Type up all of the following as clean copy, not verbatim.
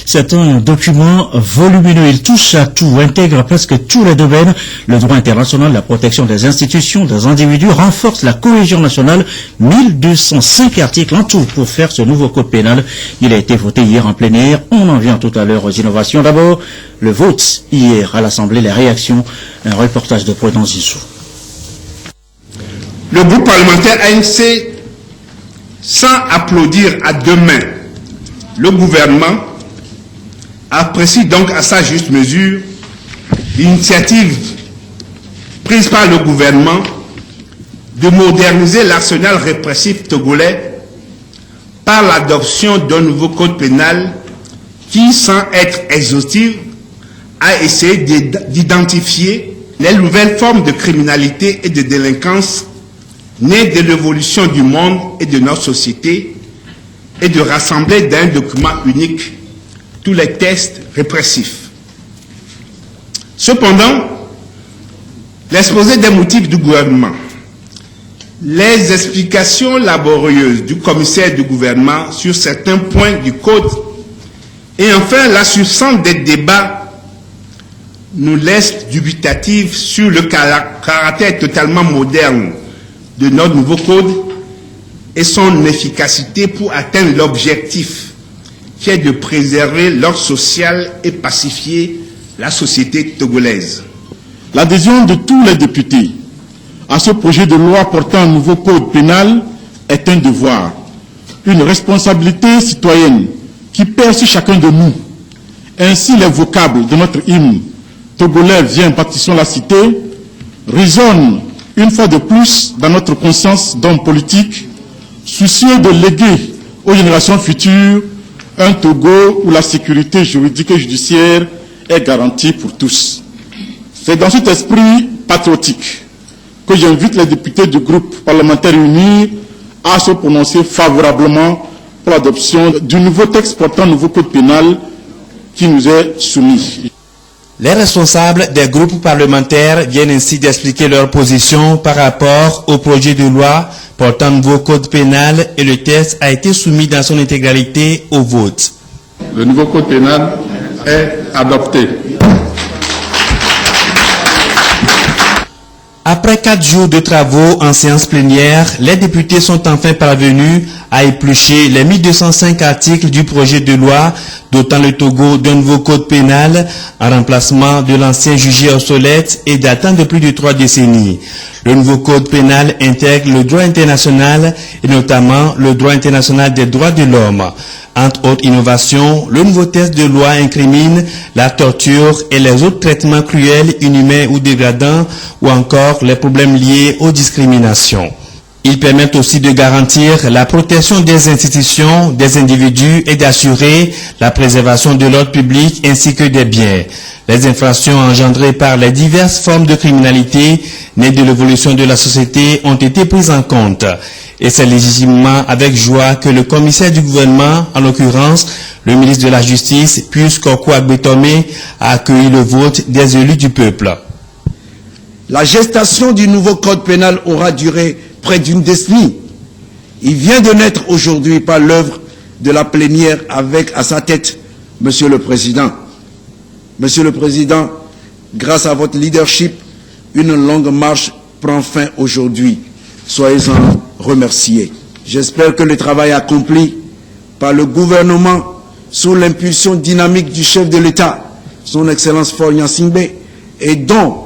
C'est un document volumineux. Il touche à tout, intègre presque tous les domaines. Le droit international, la protection des institutions, des individus, renforce la cohésion nationale. 1205 articles en tout pour faire ce nouveau code pénal. Il a été voté hier en plénière. On en vient tout à l'heure aux innovations. D'abord, le vote hier à l'Assemblée, les réactions. Un reportage de Prudence Issou. Le groupe parlementaire ANC, sans applaudir à deux mains le gouvernement, apprécie donc à sa juste mesure l'initiative prise par le gouvernement de moderniser l'arsenal répressif togolais par l'adoption d'un nouveau code pénal qui, sans être exhaustif, a essayé d'identifier les nouvelles formes de criminalité et de délinquance nées de l'évolution du monde et de notre société et de rassembler dans un document unique tous les textes répressifs. Cependant, l'exposé des motifs du gouvernement, les explications laborieuses du commissaire du gouvernement sur certains points du code et enfin la substance des débats nous laissent dubitatifs sur le caractère totalement moderne de notre nouveau code et son efficacité pour atteindre l'objectif qui est de préserver l'ordre social et pacifier la société togolaise. L'adhésion de tous les députés à ce projet de loi portant un nouveau code pénal est un devoir, une responsabilité citoyenne qui pèse sur chacun de nous. Ainsi, les vocables de notre hymne togolais, viens, bâtissons la cité, résonnent une fois de plus dans notre conscience d'hommes politiques, soucieux de léguer aux générations futures un Togo où la sécurité juridique et judiciaire est garantie pour tous. C'est dans cet esprit patriotique que j'invite les députés du groupe parlementaire uni à se prononcer favorablement pour l'adoption du nouveau texte portant un nouveau code pénal qui nous est soumis. Les responsables des groupes parlementaires viennent ainsi d'expliquer leur position par rapport au projet de loi portant un nouveau code pénal et le texte a été soumis dans son intégralité au vote. Le nouveau code pénal est adopté. Après 4 jours de travaux en séance plénière, les députés sont enfin parvenus à éplucher les 1205 articles du projet de loi dotant le Togo d'un nouveau code pénal en remplacement de l'ancien jugé obsolète et datant de plus de 3 décennies. Le nouveau code pénal intègre le droit international et notamment le droit international des droits de l'homme. Entre autres innovations, le nouveau texte de loi incrimine la torture et les autres traitements cruels, inhumains ou dégradants ou encore les problèmes liés aux discriminations. Ils permettent aussi de garantir la protection des institutions, des individus et d'assurer la préservation de l'ordre public ainsi que des biens. Les infractions engendrées par les diverses formes de criminalité nées de l'évolution de la société ont été prises en compte. Et c'est légitimement avec joie que le commissaire du gouvernement, en l'occurrence le ministre de la Justice, Pius Kokou Agbetome, a accueilli le vote des élus du peuple. La gestation du nouveau code pénal aura duré près d'une décennie. Il vient de naître aujourd'hui par l'œuvre de la plénière avec à sa tête Monsieur le Président. Monsieur le Président, grâce à votre leadership, une longue marche prend fin aujourd'hui. Soyez-en remerciés. J'espère que le travail accompli par le gouvernement sous l'impulsion dynamique du chef de l'État, son Excellence Faure Gnassingbé, et dont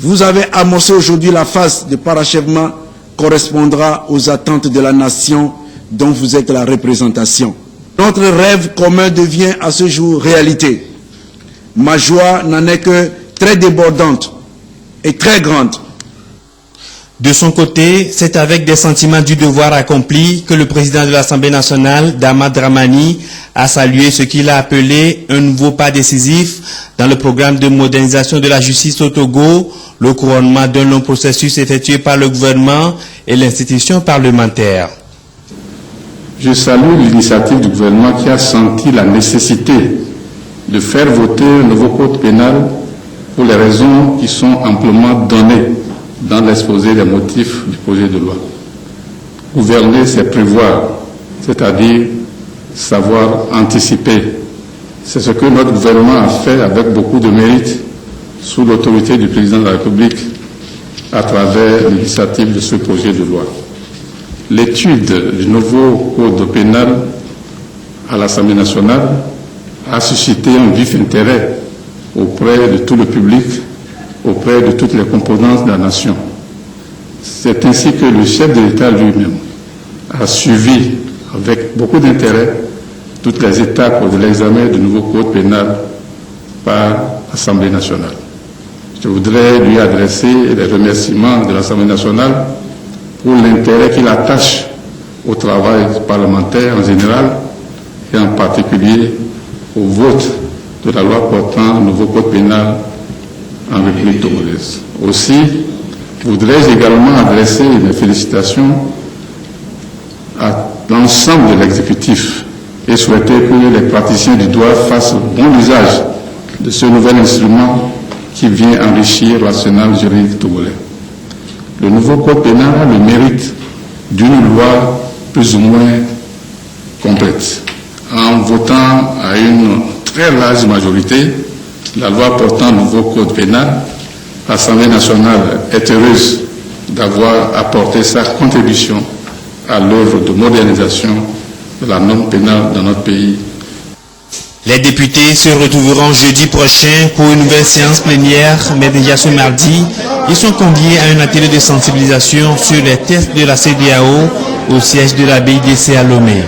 vous avez amorcé aujourd'hui la phase de parachèvement correspondra aux attentes de la nation dont vous êtes la représentation. Notre rêve commun devient à ce jour réalité. Ma joie n'en est que très débordante et très grande. De son côté, c'est avec des sentiments du devoir accompli que le président de l'Assemblée nationale, Dama Dramani, a salué ce qu'il a appelé un nouveau pas décisif dans le programme de modernisation de la justice au Togo, le couronnement d'un long processus effectué par le gouvernement et l'institution parlementaire. Je salue l'initiative du gouvernement qui a senti la nécessité de faire voter un nouveau code pénal pour les raisons qui sont amplement données dans l'exposé des motifs du projet de loi. Gouverner, c'est prévoir, c'est-à-dire savoir anticiper, C'est ce que notre gouvernement a fait avec beaucoup de mérite sous l'autorité du président de la République à travers l'initiative de ce projet de loi. L'étude du nouveau code pénal à l'Assemblée nationale a suscité un vif intérêt auprès de tout le public, auprès de toutes les composantes de la nation. C'est ainsi que le chef de l'État lui-même a suivi avec beaucoup d'intérêt toutes les étapes de l'examen du nouveau code pénal par l'Assemblée nationale. Je voudrais lui adresser les remerciements de l'Assemblée nationale pour l'intérêt qu'il attache au travail parlementaire en général et en particulier au vote de la loi portant nouveau code pénal en République togolaise. Aussi, voudrais-je également adresser mes félicitations à l'ensemble de l'exécutif et souhaiter que les praticiens du droit fassent bon usage de ce nouvel instrument qui vient enrichir l'arsenal juridique togolais. Le nouveau code pénal a le mérite d'une loi plus ou moins complète. En votant à une très large majorité la loi portant nouveau code pénal, l'Assemblée nationale est heureuse d'avoir apporté sa contribution à l'œuvre de modernisation de la norme pénale dans notre pays. Les députés se retrouveront jeudi prochain pour une nouvelle séance plénière, mais déjà ce mardi, ils sont conviés à un atelier de sensibilisation sur les tests de la CEDEAO au siège de la BIDC à Lomé.